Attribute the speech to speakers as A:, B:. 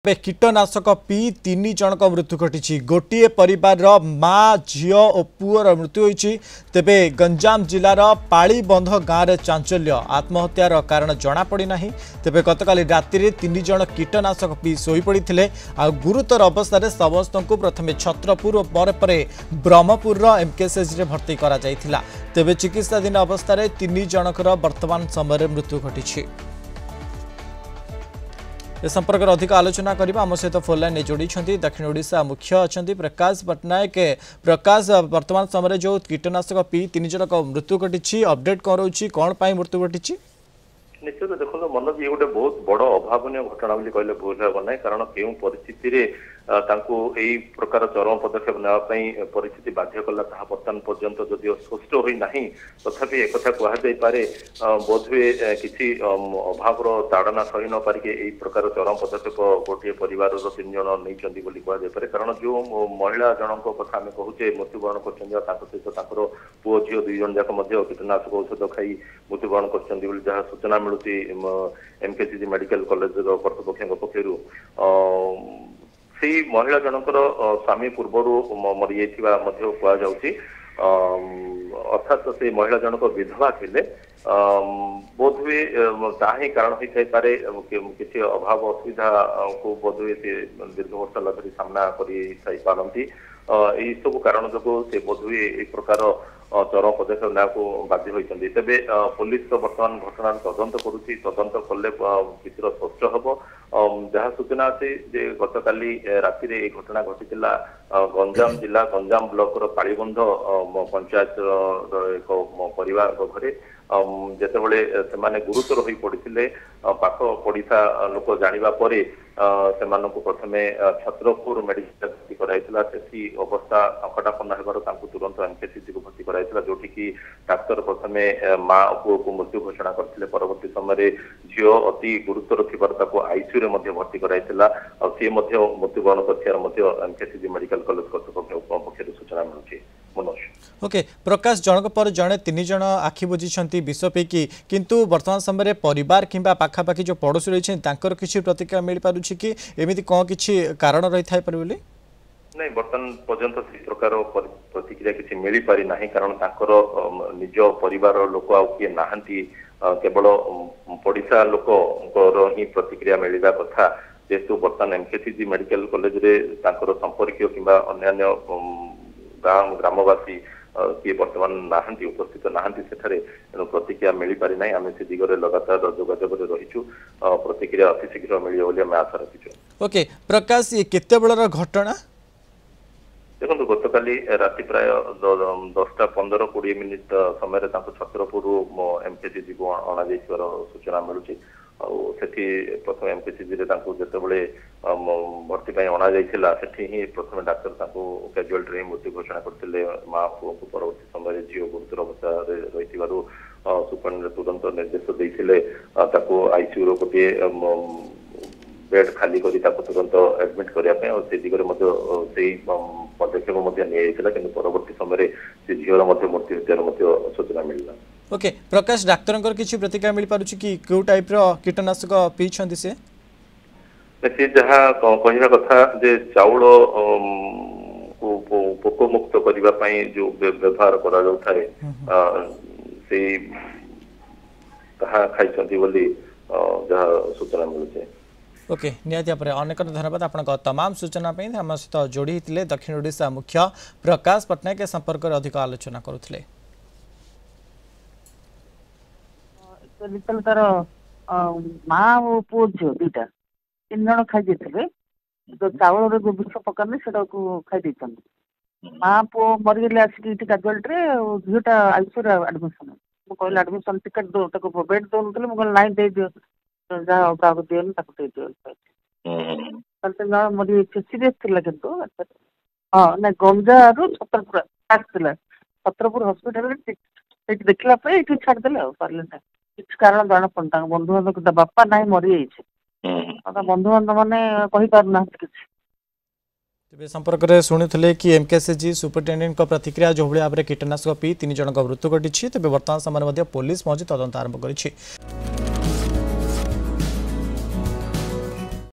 A: कीटनाशक पी 3 जनक मृत्यु घटी गोटे परिवार माँ झील और पुअर मृत्यु होती तेबे गंजाम जिलार पालीबंध गाँव में चांचल्य आत्महत्यार कारण जमापड़ना तेबे गतकाली राति 3 जन कीटनाशक पी शोपड़ते गुरुतर अवस्था समस्त को प्रथम छत्रपुर और पर ब्रह्मपुर एमकेसीजी भर्ती करा तेबे चिकित्साधीन अवस्था 3 जनकर वर्तमान समय मृत्यु घटी। ए संपर्क अधिक आलोचना करबा आम सहित फोन लाइन जोड़ी दक्षिण ओडिशा मुख्य अच्छा प्रकाश पट्टनायक। प्रकाश वर्तमान समय जो कीटनाशक पी 3 जनक मृत्यु घटी अपडेट कौन रोचे कौन मृत्यु घटी?
B: निश्चित देखो मनोज ये गोटे बहुत बड़ अभावन घटना कहले भूल हे ना कारण क्यों परिस्थिति यही प्रकार चरम पदक्षेप नापी परिस्थिति बाध्य कला बर्तमान पर्यंत जदिव स्पष्ट होना तथापि एक कहुपे बोधहुए किसी अभाव ताड़ना सही न पारिक यही प्रकार चरम पदक्षेप गोटे परिवार 3 जन नहीं कहपे कारण जो महिला जनक कथा आम कहूचे मृत्युवरण कर सहित पुओ झील 2 जन जाक कीटनाशक औषध खाई मृत्युवरण कर जहाँ सूचना मिलूँ एमकेसीजी मेडिकल कॉलेज कर्तृपक्ष पक्ष से महिला जनकर स्वामी पूर्वर मरी जाऊँगी अर्थात से महिला जनक विधवा थे बोधहुए ताही कारण होता पारे किसी अभाव असुविधा को बोधहुए से दीर्घ वर्ष लगी सामना करती यही सब कारण जो से बोधहुए एक प्रकार चरम पदक्षेप ना बाध्य होती तेरे पुलिस तो बर्तमान घटना तदंत करुच्ची तदंत कले किसी स्पष्ट हम जहाँ सूचना अच्छे गतकाली राति घटना घटी गंजाम जिला गंजाम ब्लॉक पालीबंध पंचायत एक परिवार घरे जितेबले से गुरुतर हो पड़ते पाख पड़िशा लोक जाना प्रथम छत्रपुर मेडिकल कराइला से अवस्था अंकटापन्न हो तुरंत एमकेसीजी को भर्ती कराइला जोटि कि डाक्तर प्रथम माँ पुओ को मृत्यु घोषणा करते परवर्ती समय झील अति गुरुतर थी आईसीयू भर्ती कराइला सी मृत्युवरण कर एमकेसीजी मेडिकल कॉलेज कर्तृपक्ष सूचना मिलूँ। मनोज
A: ओके प्रकाश जनक पर जड़े 3 जन आखि बुझी विष पीकी किंतु वर्तमान समय परिवार किंबा पाखापाखि जो पड़ोसी रही किसी प्रतिक्रिया मिल पारुछि कि एमिति कौन किछि कारण रही थाई पर बोली
B: नहीं बर्तमान पर्यंत से प्रकार प्रतिक्रिया किसी मिल पारि नाही कारण तांकर निज परिवार लोक आ किए नाहंती केवल पड़िशा लोक ही प्रतिक्रिया मिलवा कथा जेहेतु बर्तमान एमकेसीजी मेडिकल कॉलेज रे तांकर संपर्क किंबा अन्य ग्रामवासी किए बर्तमान नाहंती उपस्थित नाहंती सेठारे प्रतिक्रिया मिल पारि नाही आमे से दिगरे लगातार जोगाजोग रहीछु प्रतिक्रिया अति शीघ्र मिलियो बोली आमे आशा रखिछु।
A: ओके प्रकाश ये केते बेलर घटना
B: देखो गतकाली राति प्राय 10:15-20 समय छत्रपुर एमकेसीजी को अणा सूचना मिलूँ सेठी प्रथम एमकेसीजी जितेबले भर्ती अणा ही प्रथम डाक्तर कैजुआलिटी रे मृत्यु घोषणा करते माँ पुओ को परवर्ती समय झील गुरुतर अवस्था रही सुपरिटेडेंट तुरंत निर्देश देते आईसीयू गोटे बेड खाली करी तुरंत एडमिट करने दिगरे पदक्षेप कि परवर्ती समय से झील मृत्यु हत्यार सूचना मिलला।
A: ओके प्रकाश डाक्तर किसी प्रतिक्रिया मिल पारुछि कि क्यों टाइप रो कीटनाशक पीछंती से
B: जहाँ कहवा कथा जे चाउल पोक मुक्त करने जो व्यवहार करा जाउथाय से खाई बोली जहाँ सूचना मिलूँ।
A: ओके निहाती भाव अनेक धन्यवाद आपन तमाम सूचना आम सहित जोड़ी होते दक्षिण ओडिशा मुख्य प्रकाश पट्टनायक संपर्क में अधिक आलोचना करुले।
C: तार माँ और पुओ झील 2टा 3 जन खाई तो चावल जो विष पकाने से खाई माँ पुओ मरीगले आसिक कैजुआलिटी झीलटा आईसीयू आडमिशन मुझे आडमिशन टिकेट बेड दौन मुझे नाई दे दियो जहाँ दियो मरी सीरीयस थी हाँ ना गंजा रु छत्रपुर छत्रपुर हस्पिटाल देखला छाड़दे पारे किसी कारण जाना पड़ा बंधु बांधव बापा ना मरी जाइए बंधु बांधव मैंने कहीपार
A: तेज संपर्क में शुणुले कि एमकेसीजी सुपरिटेडेंट प्रतिक्रिया जो भाव में कीटनाशक पी 3 जनक मृत्यु घटी तेज वर्तमान समय पुलिस पहुंची तदंत आरंभ कर।